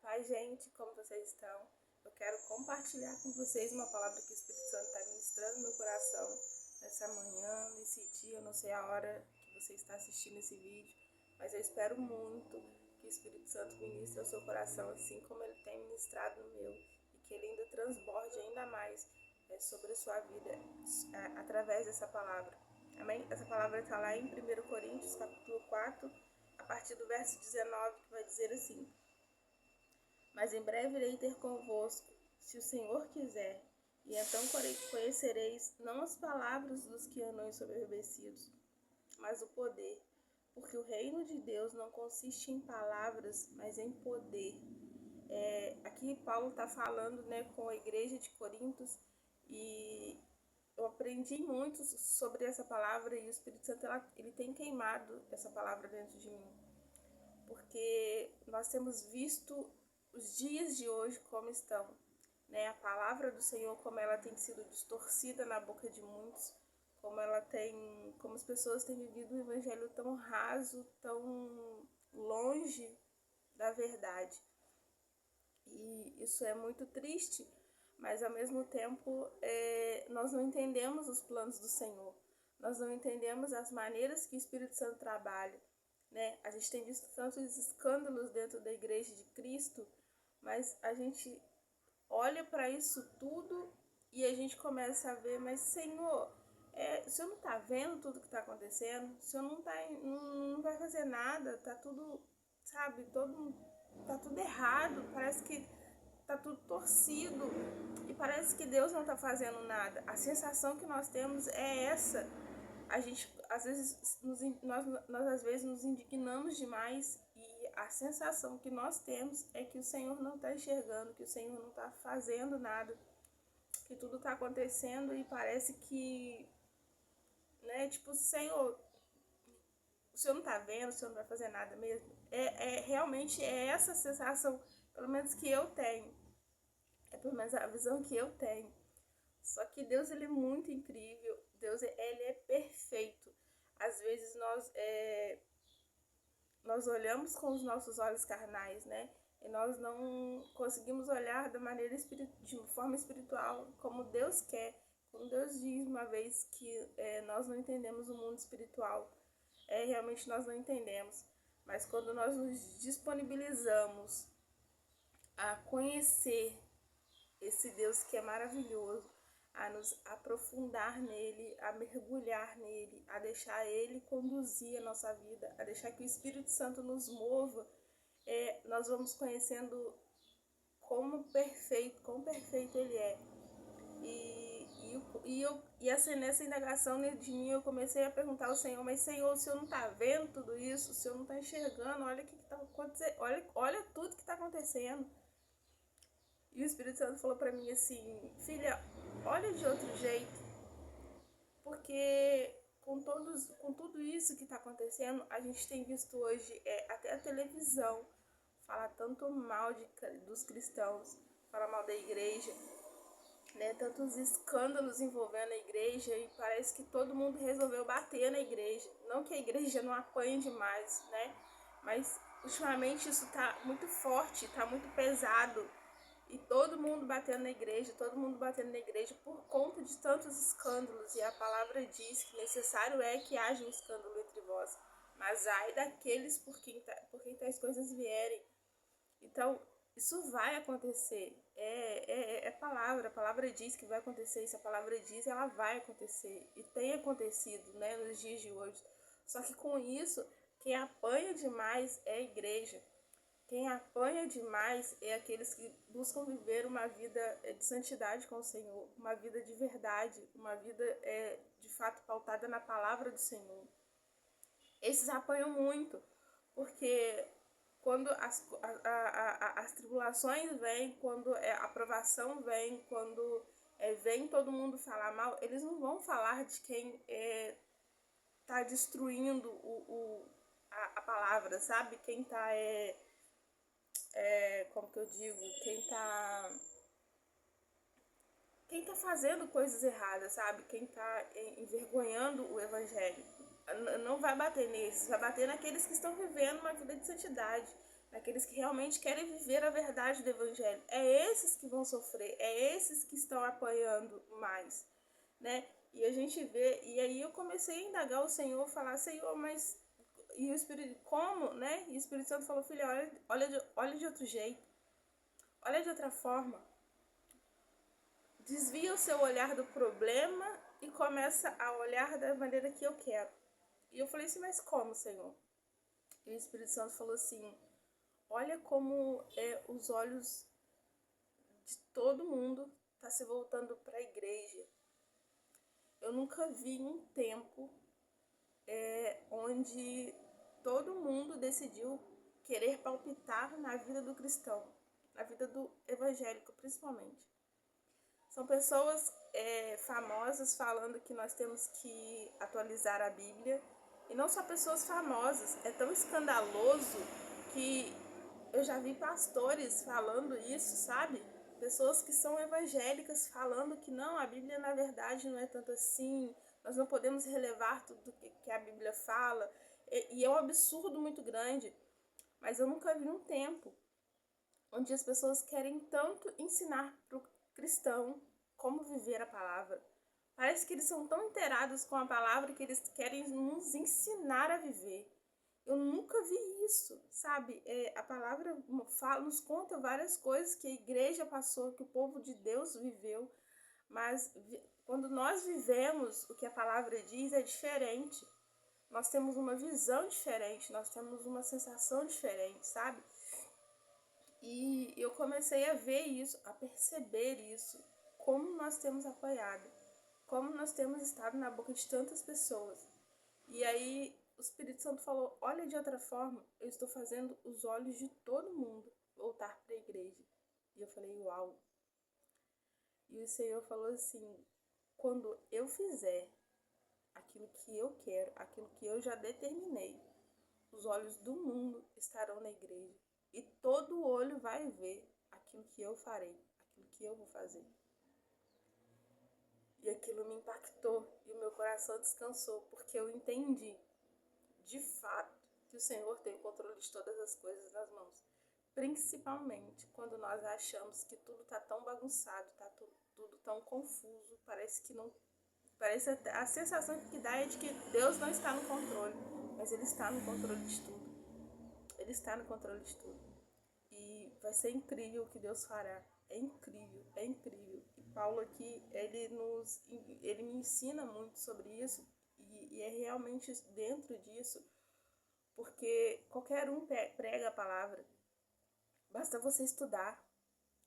Paz, gente, como vocês estão? Eu quero compartilhar com vocês uma palavra que o Espírito Santo está ministrando no meu coração nessa manhã, nesse dia. Eu não sei a hora que você está assistindo esse vídeo, mas eu espero muito que o Espírito Santo ministre ao seu coração, assim como ele tem ministrado no meu, e que ele ainda transborde ainda mais sobre a sua vida através dessa palavra. Amém? Essa palavra está lá em 1 Coríntios, capítulo 4, a partir do verso 19, que vai dizer assim: mas em breve irei ter convosco, se o Senhor quiser, e então conhecereis não as palavras dos que andam ensoberbecidos, mas o poder, porque o reino de Deus não consiste em palavras, mas em poder. Aqui Paulo está falando, com a igreja de Corintos, e eu aprendi muito sobre essa palavra, e o Espírito Santo ele tem queimado essa palavra dentro de mim, porque nós temos visto os dias de hoje como estão, A palavra do Senhor, como ela tem sido distorcida na boca de muitos, como as pessoas têm vivido um evangelho tão raso, tão longe da verdade. E isso é muito triste, mas ao mesmo tempo nós não entendemos os planos do Senhor. Nós não entendemos as maneiras que o Espírito Santo trabalha. A gente tem visto tantos escândalos dentro da igreja de Cristo, mas a gente olha para isso tudo e a gente começa a ver, mas Senhor, o Senhor não está vendo tudo que está acontecendo? O Senhor não vai fazer nada? Tá tudo, sabe, tá tudo errado, parece que tá tudo torcido e parece que Deus não está fazendo nada. A sensação que nós temos é essa. A gente, às vezes, nós às vezes nos indignamos demais, e a sensação que nós temos é que o Senhor não está enxergando, que o Senhor não está fazendo nada, que tudo está acontecendo e parece que, Senhor, o Senhor não está vendo, o Senhor não vai fazer nada mesmo. Realmente é essa sensação, pelo menos que eu tenho, pelo menos a visão que eu tenho. Só que Deus, ele é muito incrível, Deus, ele é perfeito. Às vezes nós olhamos com os nossos olhos carnais, E nós não conseguimos olhar de forma espiritual, como Deus quer. Como Deus diz uma vez que nós não entendemos o mundo espiritual. Realmente nós não entendemos. Mas quando nós nos disponibilizamos a conhecer esse Deus que é maravilhoso, a nos aprofundar nele, a mergulhar nele, a deixar ele conduzir a nossa vida, a deixar que o Espírito Santo nos mova, nós vamos conhecendo quão perfeito ele é. E assim, nessa indagação de mim, eu comecei a perguntar ao Senhor: mas Senhor, o Senhor não está vendo tudo isso? O Senhor não está enxergando? Olha o que está acontecendo, olha tudo que está acontecendo. E o Espírito Santo falou para mim assim: filha, olha de outro jeito, porque com tudo isso que está acontecendo, a gente tem visto hoje até a televisão falar tanto mal dos cristãos, falar mal da igreja, tantos escândalos envolvendo a igreja, e parece que todo mundo resolveu bater na igreja. Não que a igreja não apanhe demais, mas ultimamente isso está muito forte, está muito pesado. E todo mundo batendo na igreja por conta de tantos escândalos. E a palavra diz que necessário é que haja um escândalo entre vós, mas ai daqueles por quem tais coisas vierem. Então, isso vai acontecer. A palavra diz que vai acontecer. Se a palavra diz, ela vai acontecer. E tem acontecido, nos dias de hoje. Só que com isso, quem apanha demais é a igreja. Quem apanha demais é aqueles que buscam viver uma vida de santidade com o Senhor, uma vida de verdade, uma vida de fato pautada na palavra do Senhor. Esses apanham muito, porque quando as tribulações vêm, quando a aprovação vem, quando vem todo mundo falar mal, eles não vão falar de quem está destruindo a palavra, sabe? Quem está como que eu digo, quem tá fazendo coisas erradas, sabe? Quem tá envergonhando o evangelho. Não vai bater nesses, vai bater naqueles que estão vivendo uma vida de santidade, daqueles que realmente querem viver a verdade do Evangelho. É esses que vão sofrer, é esses que estão apanhando mais, né? E a gente vê, e aí eu comecei a indagar o Senhor, falar, Senhor, mas e o Espírito, como, né? E o Espírito Santo falou, filha, olha de outro jeito, olha de outra forma. Desvia o seu olhar do problema e começa a olhar da maneira que eu quero. E eu falei assim, mas como, Senhor? E o Espírito Santo falou assim, olha como os olhos de todo mundo tá se voltando para a igreja. Eu nunca vi um tempo onde todo mundo decidiu querer palpitar na vida do cristão, na vida do evangélico principalmente. São pessoas famosas falando que nós temos que atualizar a Bíblia. E não só pessoas famosas, é tão escandaloso que eu já vi pastores falando isso, sabe? Pessoas que são evangélicas falando que não, a Bíblia na verdade não é tanto assim, nós não podemos relevar tudo que a Bíblia fala. E é um absurdo muito grande. Mas eu nunca vi um tempo onde as pessoas querem tanto ensinar para o cristão como viver a palavra. Parece que eles são tão inteirados com a palavra que eles querem nos ensinar a viver. Eu nunca vi isso, sabe? A palavra fala, nos conta várias coisas que a igreja passou, que o povo de Deus viveu, mas quando nós vivemos o que a palavra diz é diferente. Nós temos uma visão diferente, nós temos uma sensação diferente, sabe? E eu comecei a ver isso, a perceber isso, como nós temos apoiado, como nós temos estado na boca de tantas pessoas. E aí o Espírito Santo falou, olha de outra forma, eu estou fazendo os olhos de todo mundo voltar para a igreja. E eu falei, uau. E o Senhor falou assim, quando eu fizer aquilo que eu quero, aquilo que eu já determinei, os olhos do mundo estarão na igreja. E todo olho vai ver aquilo que eu farei, aquilo que eu vou fazer. E aquilo me impactou e o meu coração descansou, porque eu entendi, de fato, que o Senhor tem o controle de todas as coisas nas mãos. Principalmente quando nós achamos que tudo está tão bagunçado, está tudo tão confuso, parece que não... Parece a sensação que dá é de que Deus não está no controle, mas Ele está no controle de tudo. Ele está no controle de tudo. E vai ser incrível o que Deus fará. É incrível, é incrível. E Paulo aqui, ele me ensina muito sobre isso. E é realmente dentro disso. Porque qualquer um prega a palavra. Basta você estudar,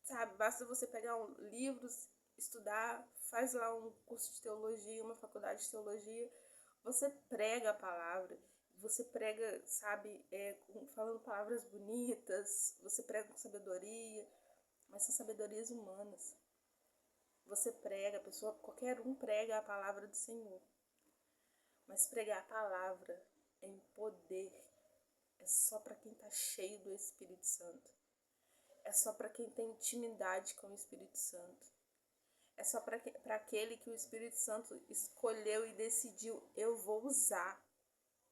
sabe? Basta você pegar livros, estudar, faz lá um curso de teologia, uma faculdade de teologia. Você prega a palavra. Você prega, sabe, falando palavras bonitas, você prega com sabedoria, mas são sabedorias humanas. Você prega, qualquer um prega a palavra do Senhor. Mas pregar a palavra em poder é só para quem está cheio do Espírito Santo. É só para quem tem intimidade com o Espírito Santo. É só para aquele que o Espírito Santo escolheu e decidiu, eu vou usar.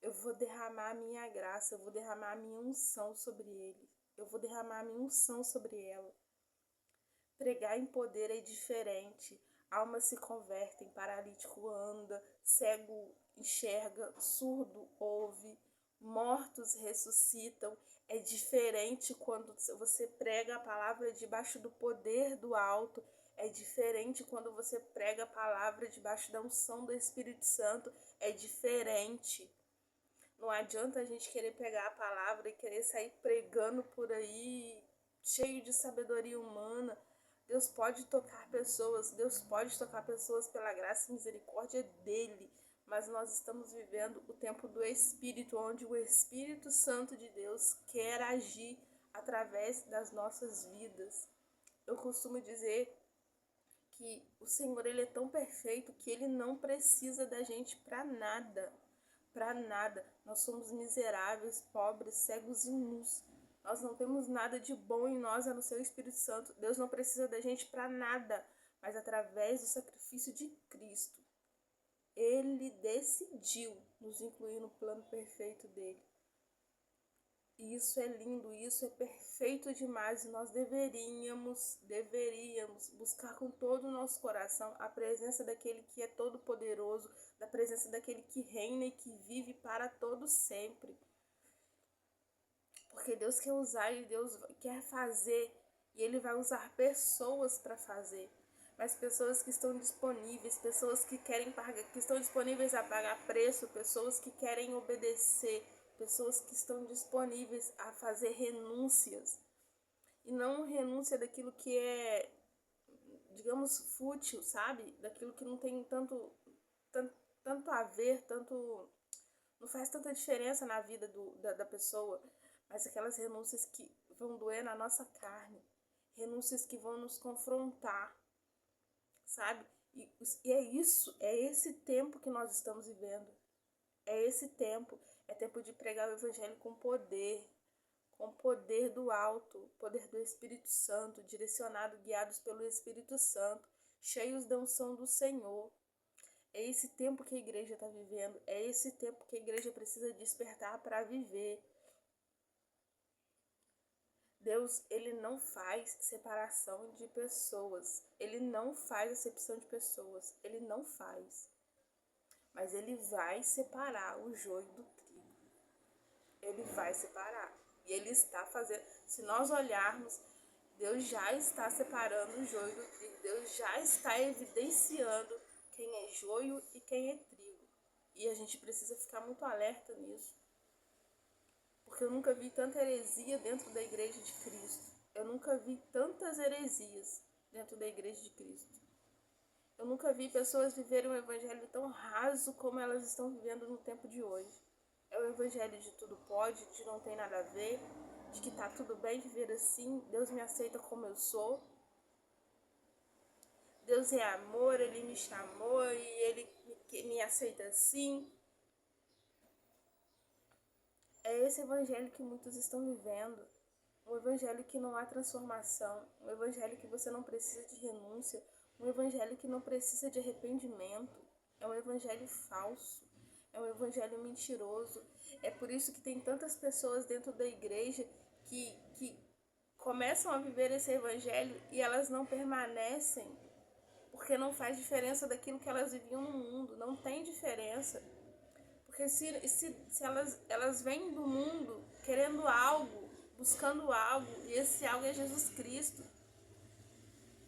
Eu vou derramar a minha graça, eu vou derramar a minha unção sobre ele. Eu vou derramar a minha unção sobre ela. Pregar em poder é diferente. Almas se convertem, paralítico anda, cego enxerga, surdo ouve, mortos ressuscitam. É diferente quando você prega a palavra debaixo do poder do alto. É diferente quando você prega a palavra debaixo da unção do Espírito Santo. É diferente. Não adianta a gente querer pegar a palavra e querer sair pregando por aí, cheio de sabedoria humana. Deus pode tocar pessoas pela graça e misericórdia dele. Mas nós estamos vivendo o tempo do Espírito, onde o Espírito Santo de Deus quer agir através das nossas vidas. Eu costumo dizer que o Senhor, ele é tão perfeito que ele não precisa da gente para nada. Para nada. Nós somos miseráveis, pobres, cegos e nus. Nós não temos nada de bom em nós, a não ser o Espírito Santo. Deus não precisa da gente para nada, mas através do sacrifício de Cristo, ele decidiu nos incluir no plano perfeito dele. E isso é lindo, isso é perfeito demais. E nós deveríamos buscar com todo o nosso coração a presença daquele que é todo poderoso, da presença daquele que reina e que vive para todo sempre. Porque Deus quer usar e Deus quer fazer, e Ele vai usar pessoas para fazer. Mas pessoas que estão disponíveis, pessoas que querem pagar, que estão disponíveis a pagar preço, pessoas que querem obedecer, pessoas que estão disponíveis a fazer renúncias. E não renúncia daquilo que é, digamos, fútil, sabe? Daquilo que não tem tanto a ver, não faz tanta diferença na vida da pessoa. Mas aquelas renúncias que vão doer na nossa carne, renúncias que vão nos confrontar, sabe? E é isso, é esse tempo que nós estamos vivendo. É esse tempo, é tempo de pregar o evangelho com poder do alto, poder do Espírito Santo, direcionado, guiados pelo Espírito Santo, cheios da unção do Senhor. É esse tempo que a igreja está vivendo, é esse tempo que a igreja precisa despertar para viver. Deus, ele não faz separação de pessoas. Ele não faz acepção de pessoas. Ele não faz. Mas ele vai separar o joio do trigo. Ele vai separar. E ele está fazendo. Se nós olharmos, Deus já está separando o joio do trigo. Deus já está evidenciando quem é joio e quem é trigo. E a gente precisa ficar muito alerta nisso. Porque eu nunca vi tanta heresia dentro da igreja de Cristo. Eu nunca vi tantas heresias dentro da igreja de Cristo. Eu nunca vi pessoas viverem um evangelho tão raso como elas estão vivendo no tempo de hoje. É o evangelho de tudo pode, de não tem nada a ver, de que tá tudo bem viver assim, Deus me aceita como eu sou. Deus é amor, Ele me chamou e Ele me aceita assim. É esse evangelho que muitos estão vivendo. Um evangelho que não há transformação. Um evangelho que você não precisa de renúncia. Um evangelho que não precisa de arrependimento. É um evangelho falso. É um evangelho mentiroso. É por isso que tem tantas pessoas dentro da igreja que começam a viver esse evangelho e elas não permanecem. Porque não faz diferença daquilo que elas viviam no mundo. Não tem diferença. Porque se elas vêm do mundo querendo algo, buscando algo, e esse algo é Jesus Cristo.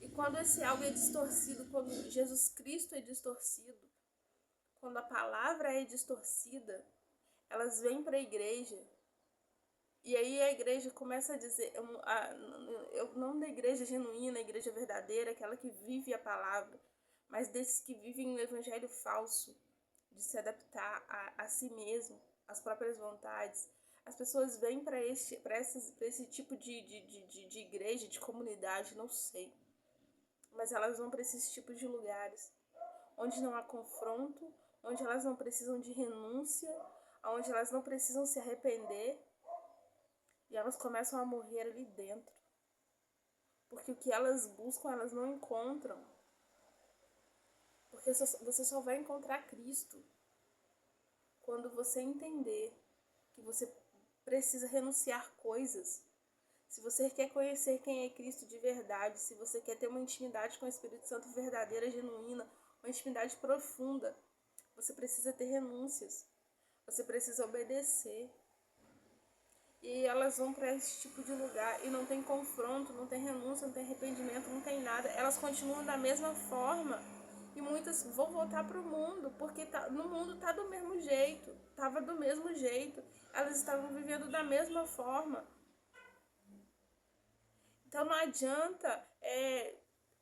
E quando esse algo é distorcido, quando Jesus Cristo é distorcido, quando a palavra é distorcida, elas vêm para a igreja. E aí a igreja começa a dizer, não da igreja genuína, a igreja verdadeira, aquela que vive a palavra, mas desses que vivem o evangelho falso, de se adaptar a si mesmo, às próprias vontades. As pessoas vêm para esse tipo de igreja, de comunidade, não sei. Mas elas vão para esses tipos de lugares, onde não há confronto, onde elas não precisam de renúncia, onde elas não precisam se arrepender, e elas começam a morrer ali dentro. Porque o que elas buscam, elas não encontram. Porque você só vai encontrar Cristo quando você entender que você precisa renunciar coisas. Se você quer conhecer quem é Cristo de verdade, se você quer ter uma intimidade com o Espírito Santo verdadeira, genuína, uma intimidade profunda, você precisa ter renúncias. Você precisa obedecer. E elas vão para esse tipo de lugar e não tem confronto, não tem renúncia, não tem arrependimento, não tem nada. Elas continuam da mesma forma. E muitas vão voltar para o mundo, porque no mundo tá do mesmo jeito. Tava do mesmo jeito. Elas estavam vivendo da mesma forma. Então não adianta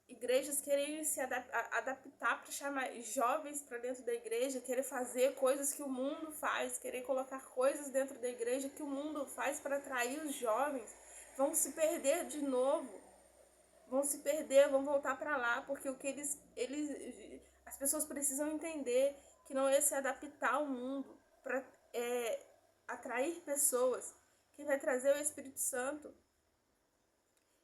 igrejas quererem se adaptar para chamar jovens para dentro da igreja, querer fazer coisas que o mundo faz, querer colocar coisas dentro da igreja que o mundo faz para atrair os jovens. Vão se perder de novo. Vão se perder, vão voltar para lá, porque o que as pessoas precisam entender que não é se adaptar ao mundo para atrair pessoas. Quem vai trazer é o Espírito Santo.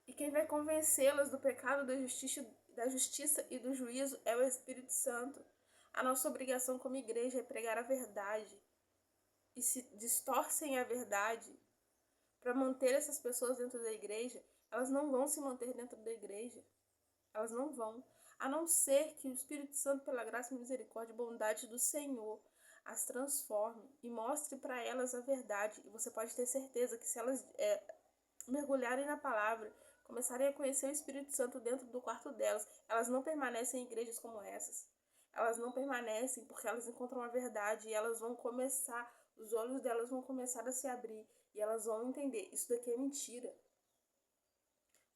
E quem vai convencê-las do pecado, da justiça e do juízo é o Espírito Santo. A nossa obrigação como igreja é pregar a verdade. E se distorcem a verdade, para manter essas pessoas dentro da igreja, elas não vão se manter dentro da igreja. Elas não vão. A não ser que o Espírito Santo, pela graça, misericórdia e bondade do Senhor, as transforme e mostre para elas a verdade. E você pode ter certeza que se elas mergulharem na palavra, começarem a conhecer o Espírito Santo dentro do quarto delas, elas não permanecem em igrejas como essas. Elas não permanecem porque elas encontram a verdade e elas vão começar, os olhos delas vão começar a se abrir e elas vão entender, isso daqui é mentira.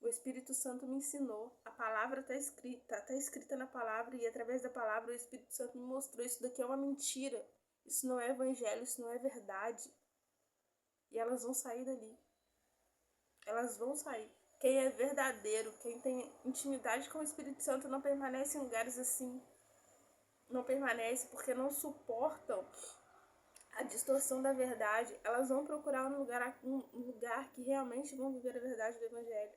O Espírito Santo me ensinou, a palavra está escrita na palavra e através da palavra o Espírito Santo me mostrou, isso daqui é uma mentira, isso não é evangelho, isso não é verdade. E elas vão sair dali. Elas vão sair. Quem é verdadeiro, quem tem intimidade com o Espírito Santo não permanece em lugares assim. Não permanece porque não suportam a distorção da verdade. Elas vão procurar um lugar que realmente vão viver a verdade do Evangelho.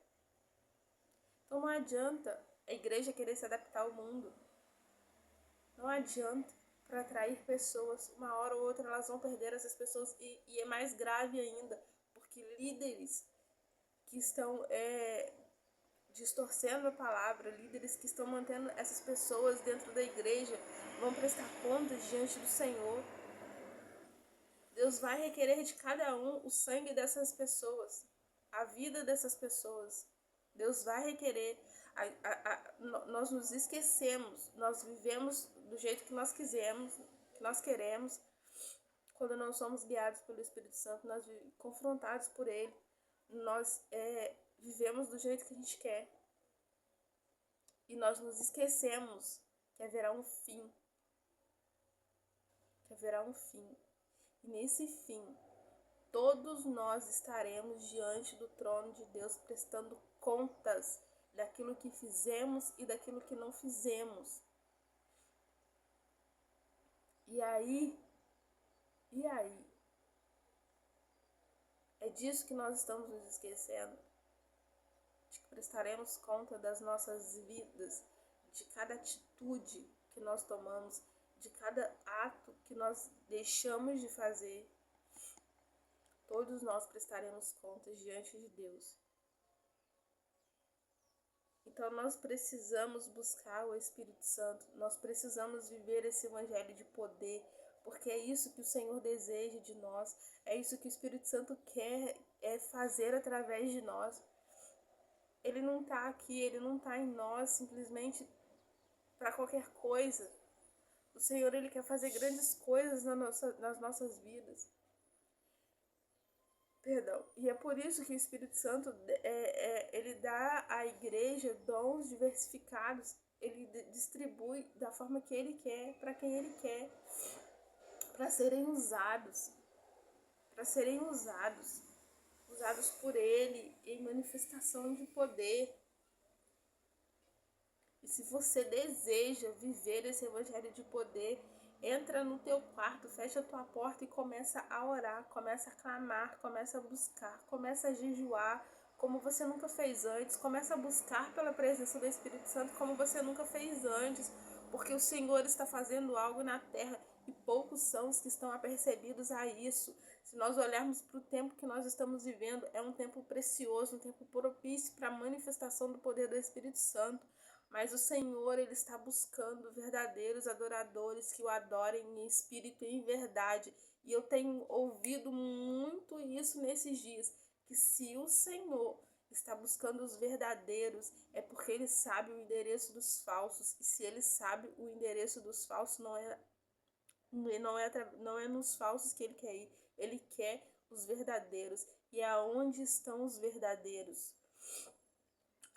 Então não adianta a igreja querer se adaptar ao mundo. Não adianta para atrair pessoas. Uma hora ou outra elas vão perder essas pessoas. E é mais grave ainda, porque líderes que estão distorcendo a palavra, líderes que estão mantendo essas pessoas dentro da igreja, vão prestar contas diante do Senhor. Deus vai requerer de cada um o sangue dessas pessoas, a vida dessas pessoas. Deus vai requerer. Nós nos esquecemos, nós vivemos do jeito que nós queremos, quando não somos guiados pelo Espírito Santo, nós confrontados por Ele, nós vivemos do jeito que a gente quer. E nós nos esquecemos que haverá um fim. E nesse fim, todos nós estaremos diante do trono de Deus prestando contas daquilo que fizemos e daquilo que não fizemos. E aí? É disso que nós estamos nos esquecendo. De que prestaremos conta das nossas vidas, de cada atitude que nós tomamos, de cada ato que nós deixamos de fazer. Todos nós prestaremos contas diante de Deus. Então nós precisamos buscar o Espírito Santo, nós precisamos viver esse evangelho de poder, porque é isso que o Senhor deseja de nós, é isso que o Espírito Santo quer fazer através de nós. Ele não está aqui, ele não está em nós simplesmente para qualquer coisa. O Senhor, ele quer fazer grandes coisas nas nossas vidas. E é por isso que o Espírito Santo, ele dá à igreja dons diversificados. Ele distribui da forma que ele quer, para quem ele quer, para serem usados por ele em manifestação de poder. E se você deseja viver esse evangelho de poder, entra no teu quarto, fecha a tua porta e começa a orar, começa a clamar, começa a buscar, começa a jejuar como você nunca fez antes, começa a buscar pela presença do Espírito Santo como você nunca fez antes, porque o Senhor está fazendo algo na terra e poucos são os que estão apercebidos a isso. Se nós olharmos para o tempo que nós estamos vivendo, é um tempo precioso, um tempo propício para a manifestação do poder do Espírito Santo. Mas o Senhor, ele está buscando verdadeiros adoradores que o adorem em espírito e em verdade. E eu tenho ouvido muito isso nesses dias, que se o Senhor está buscando os verdadeiros, é porque ele sabe o endereço dos falsos. E se ele sabe o endereço dos falsos, não é nos falsos que ele quer ir. Ele quer os verdadeiros. E aonde estão os verdadeiros?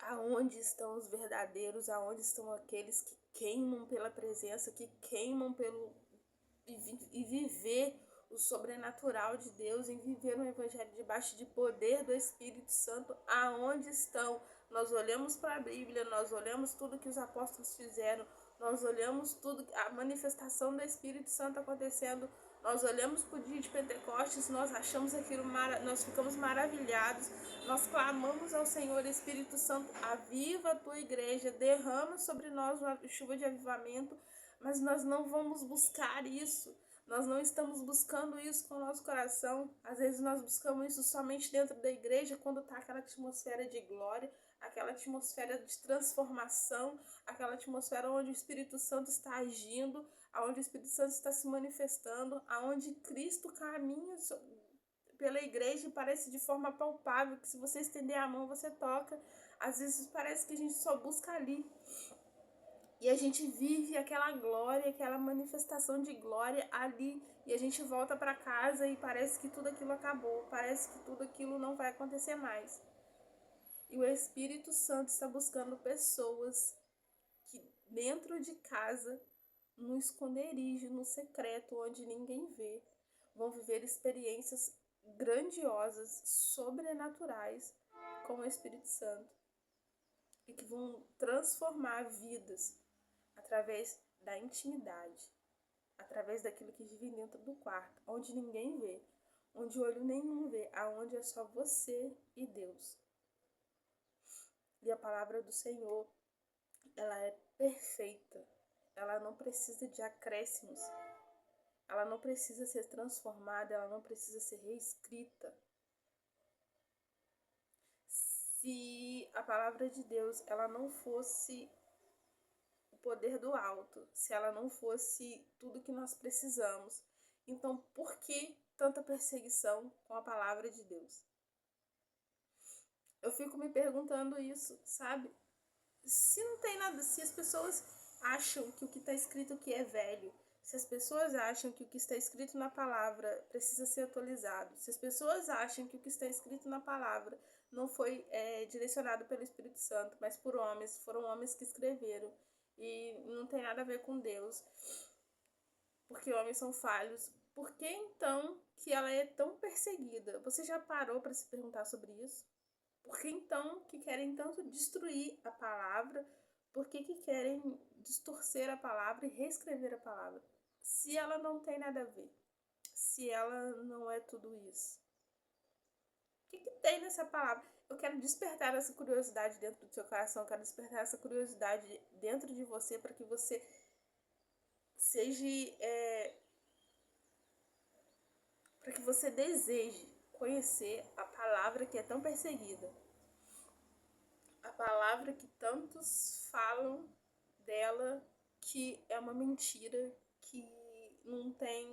Aonde estão os verdadeiros? Aonde estão aqueles que queimam pela presença, que queimam e viver o sobrenatural de Deus, em viver um evangelho debaixo de poder do Espírito Santo? Aonde estão? Nós olhamos para a Bíblia, nós olhamos tudo que os apóstolos fizeram, nós olhamos tudo, a manifestação do Espírito Santo acontecendo. Nós olhamos para o dia de Pentecostes, nós achamos aquilo, nós ficamos maravilhados, nós clamamos ao Senhor, Espírito Santo, aviva a tua igreja, derrama sobre nós uma chuva de avivamento, mas nós não vamos buscar isso, Nós não estamos buscando isso com o nosso coração. Às vezes nós buscamos isso somente dentro da igreja, quando está aquela atmosfera de glória, aquela atmosfera de transformação, aquela atmosfera onde o Espírito Santo está agindo, onde o Espírito Santo está se manifestando, aonde Cristo caminha pela igreja e parece de forma palpável, que se você estender a mão você toca. Às vezes parece que a gente só busca ali. E a gente vive aquela glória, aquela manifestação de glória ali. E a gente volta para casa e parece que tudo aquilo acabou. Parece que tudo aquilo não vai acontecer mais. E o Espírito Santo está buscando pessoas que dentro de casa, no esconderijo, no secreto, onde ninguém vê, vão viver experiências grandiosas, sobrenaturais com o Espírito Santo. E que vão transformar vidas através da intimidade, através daquilo que vive dentro do quarto, onde ninguém vê, onde olho nenhum vê, aonde é só você e Deus. E a palavra do Senhor, ela é perfeita, ela não precisa de acréscimos, ela não precisa ser transformada, ela não precisa ser reescrita. Se a palavra de Deus, ela não fosse poder do alto, se ela não fosse tudo que nós precisamos, então por que tanta perseguição com a palavra de Deus? Eu fico me perguntando isso, sabe? Se não tem nada, se as pessoas acham que o que está escrito aqui é velho, se as pessoas acham que o que está escrito na palavra precisa ser atualizado, se as pessoas acham que o que está escrito na palavra não foi direcionado pelo Espírito Santo, mas por homens, foram homens que escreveram, e não tem nada a ver com Deus, porque homens são falhos, por que então que ela é tão perseguida? Você já parou para se perguntar sobre isso? Por que então que querem tanto destruir a palavra? Por que querem distorcer a palavra e reescrever a palavra? Se ela não tem nada a ver, se ela não é tudo isso, o que tem nessa palavra? Eu quero despertar essa curiosidade dentro do seu coração, eu quero despertar essa curiosidade dentro de você para que você seja, para que você deseje conhecer a palavra que é tão perseguida, a palavra que tantos falam dela que é uma mentira, que não tem,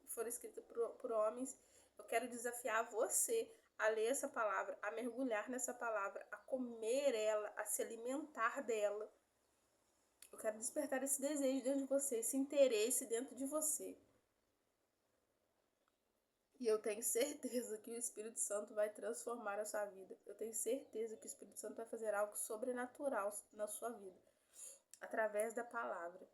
foi escrita por homens. Eu quero desafiar você a ler essa palavra, a mergulhar nessa palavra, a comer ela, a se alimentar dela. Eu quero despertar esse desejo dentro de você, esse interesse dentro de você. E eu tenho certeza que o Espírito Santo vai transformar a sua vida. Eu tenho certeza que o Espírito Santo vai fazer algo sobrenatural na sua vida, através da palavra.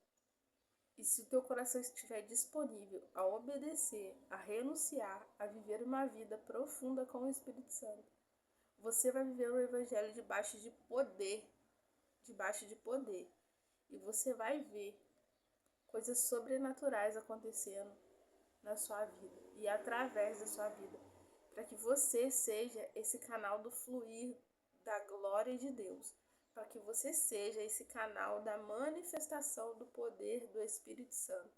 E se o teu coração estiver disponível a obedecer, a renunciar, a viver uma vida profunda com o Espírito Santo, você vai viver o Evangelho debaixo de poder, e você vai ver coisas sobrenaturais acontecendo na sua vida e através da sua vida, para que você seja esse canal do fluir da glória de Deus, para que você seja esse canal da manifestação do poder do Espírito Santo.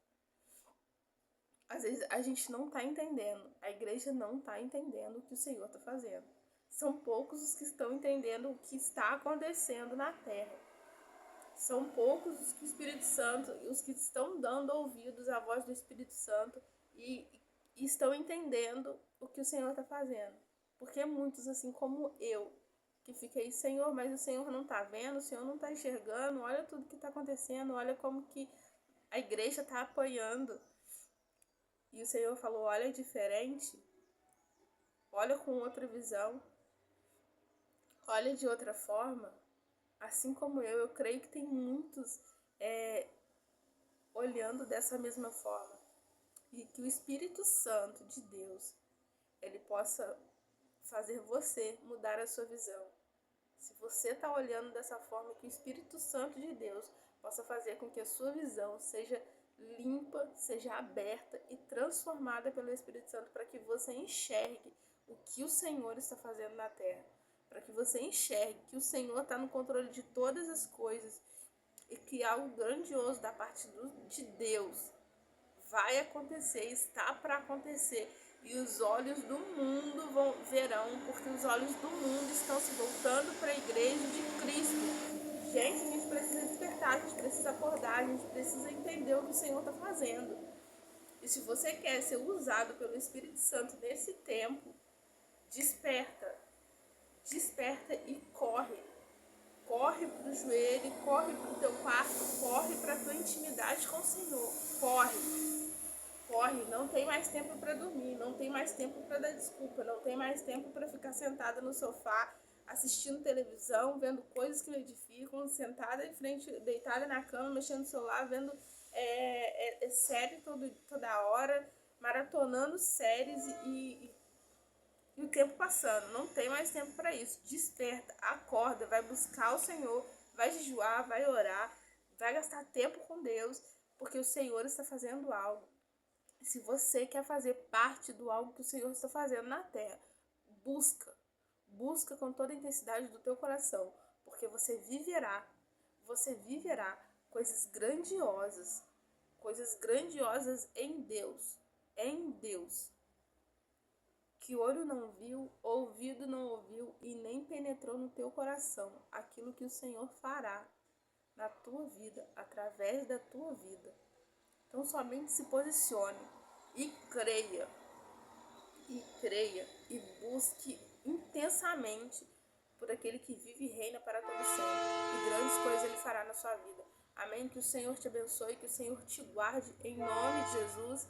Às vezes a gente não está entendendo, a igreja não está entendendo o que o Senhor está fazendo. São poucos os que estão entendendo o que está acontecendo na terra. São poucos os que o Espírito Santo, os que estão dando ouvidos à voz do Espírito Santo e estão entendendo o que o Senhor está fazendo. Porque muitos, assim como eu, que fiquei, Senhor, mas o Senhor não está vendo, o Senhor não está enxergando, olha tudo que está acontecendo, olha como que a igreja está apoiando. E o Senhor falou, olha diferente, olha com outra visão, olha de outra forma. Assim como eu creio que tem muitos olhando dessa mesma forma. E que o Espírito Santo de Deus, ele possa fazer você mudar a sua visão. Se você está olhando dessa forma, que o Espírito Santo de Deus possa fazer com que a sua visão seja limpa, seja aberta e transformada pelo Espírito Santo, para que você enxergue o que o Senhor está fazendo na terra, para que você enxergue que o Senhor está no controle de todas as coisas e que algo grandioso da parte de Deus vai acontecer, está para acontecer. E os olhos do mundo verão, porque os olhos do mundo estão se voltando para a igreja de Cristo. Gente, a gente precisa despertar, a gente precisa acordar, a gente precisa entender o que o Senhor está fazendo. E se você quer ser usado pelo Espírito Santo nesse tempo, desperta. Desperta e corre. Corre pro joelho, corre pro teu quarto, corre pra tua intimidade com o Senhor. Corre. Corre, não tem mais tempo para dormir, não tem mais tempo para dar desculpa, não tem mais tempo para ficar sentada no sofá, assistindo televisão, vendo coisas que me edificam, sentada em frente, deitada na cama, mexendo no celular, vendo série toda hora, maratonando séries e o tempo passando. Não tem mais tempo para isso. Desperta, acorda, vai buscar o Senhor, vai jejuar, vai orar, vai gastar tempo com Deus, porque o Senhor está fazendo algo. Se você quer fazer parte do algo que o Senhor está fazendo na terra, busca com toda a intensidade do teu coração, porque você viverá coisas grandiosas em Deus, que olho não viu, ouvido não ouviu e nem penetrou no teu coração aquilo que o Senhor fará na tua vida, através da tua vida. Então somente se posicione e creia, e busque intensamente por aquele que vive e reina para todo sempre, e grandes coisas ele fará na sua vida. Amém? Que o Senhor te abençoe, que o Senhor te guarde em nome de Jesus.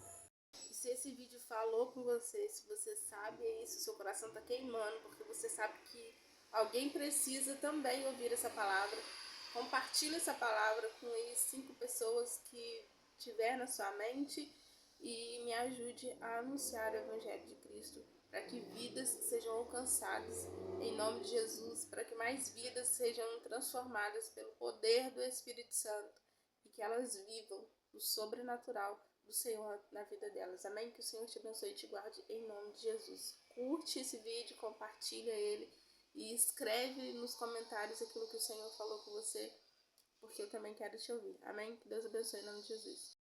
E se esse vídeo falou com você, se você sabe isso, seu coração está queimando, porque você sabe que alguém precisa também ouvir essa palavra, compartilhe essa palavra com 5 pessoas que tiver na sua mente e me ajude a anunciar o Evangelho de Cristo, para que vidas sejam alcançadas em nome de Jesus, para que mais vidas sejam transformadas pelo poder do Espírito Santo e que elas vivam o sobrenatural do Senhor na vida delas. Amém? Que o Senhor te abençoe e te guarde em nome de Jesus. Curte esse vídeo, compartilha ele e escreve nos comentários aquilo que o Senhor falou com você, porque eu também quero te ouvir. Amém? Que Deus abençoe em nome de Jesus.